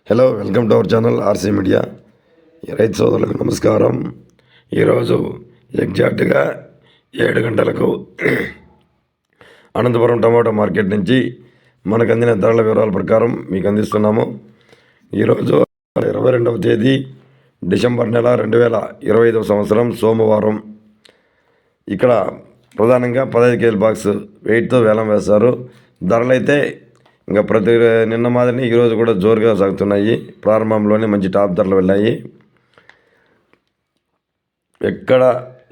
Hello, welcome to our channel RC media. రైతు సోదరులకు నమస్కారం. ఈరోజు ఎగ్జాక్ట్గా 7 గంటలకు అనంతపురం టమాటో మార్కెట్ నుంచి మనకు అందిన ధరల వివరాల ప్రకారం మీకు అందిస్తున్నాము. ఈరోజు 22వ తేదీ డిసెంబర్ నెల 2025 సంవత్సరం సోమవారం. ఇక్కడ ప్రధానంగా 15 కేజీల బాక్స్ వెయిట్తో వేలం వేస్తారు. ధరలైతే ఇంకా నిన్న మాదిరిని ఈరోజు కూడా జోరుగా సాగుతున్నాయి. ప్రారంభంలోనే మంచి టాప్ ధరలు వెళ్ళాయి. ఎక్కడ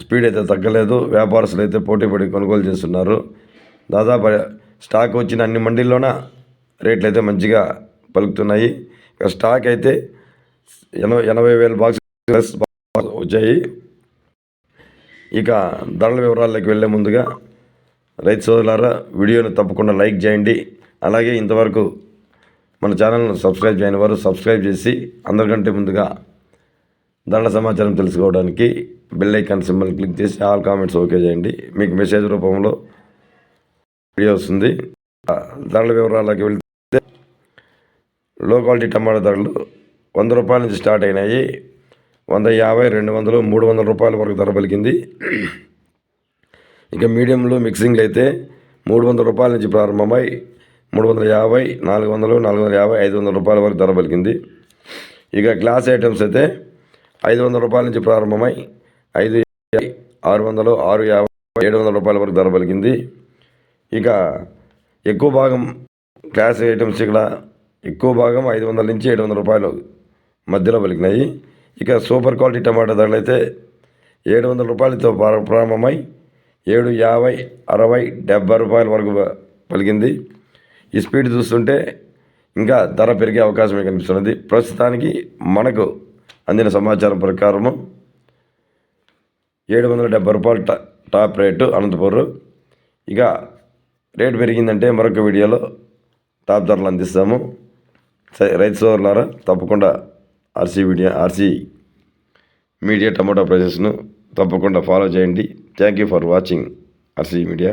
స్పీడ్ అయితే తగ్గలేదు. వ్యాపారస్తులు అయితే పోటీపడి కొనుగోలు చేస్తున్నారు. దాదాపు స్టాక్ వచ్చిన అన్ని మండీల్లోన రేట్లు అయితే మంచిగా పలుకుతున్నాయి. ఇక స్టాక్ అయితే 80,000 బాక్స్ వచ్చాయి. ఇక ధరల వివరాల్లోకి వెళ్ళే ముందుగా రైతు సోదరులారా, వీడియోని తప్పకుండా లైక్ చేయండి. అలాగే ఇంతవరకు మన ఛానల్ను సబ్స్క్రైబ్ చేయని వారు సబ్స్క్రైబ్ చేసి అందరికంటే ముందుగా ధరల సమాచారం తెలుసుకోవడానికి బెల్ ఐకాన్ సింబల్ క్లిక్ చేసి ఆల్ కామెంట్స్ ఓకే చేయండి. మీకు మెసేజ్ రూపంలో వీడియో వస్తుంది. ధరల వివరాలకి వెళ్తే లో క్వాలిటీ టమాటా ధరలు 100 రూపాయల నుంచి స్టార్ట్ అయినాయి. 150, 200, 300 రూపాయల వరకు ధర పలికింది. ఇక మీడియంలో మిక్సింగ్లు అయితే 300 రూపాయల నుంచి ప్రారంభమై 350, 400, 450, 500 రూపాయల వరకు ధర పలికింది. ఇక క్లాస్ ఐటమ్స్ అయితే 500 రూపాయల నుంచి ప్రారంభమై 550, 600, 650, 700 రూపాయల వరకు ధర పలికింది. ఇక ఎక్కువ భాగం క్లాస్ ఐటమ్స్ ఇక్కడ ఎక్కువ భాగం 500 నుంచి 700 రూపాయలు మధ్యలో పలికినాయి. ఇక సూపర్ క్వాలిటీ టమాటా ధరలు అయితే 700 రూపాయలతో ప్రారంభమై 750, 60, 70 రూపాయల వరకు పలికింది. ఈ స్పీడ్ చూస్తుంటే ఇంకా ధర పెరిగే అవకాశమే కనిపిస్తున్నది. ప్రస్తుతానికి మనకు అందిన సమాచారం ప్రకారము 770 రూపాయలు టాప్ రేటు అనంతపురం. ఇక రేటు పెరిగిందంటే మరొక వీడియోలో టాప్ ధరలు అందిస్తాము. రైతు సోదరులారా, తప్పకుండా ఆర్సీ మీడియా టమాటో ప్రైజెస్ను తప్పకుండా ఫాలో చేయండి. Thank you for watching RC media.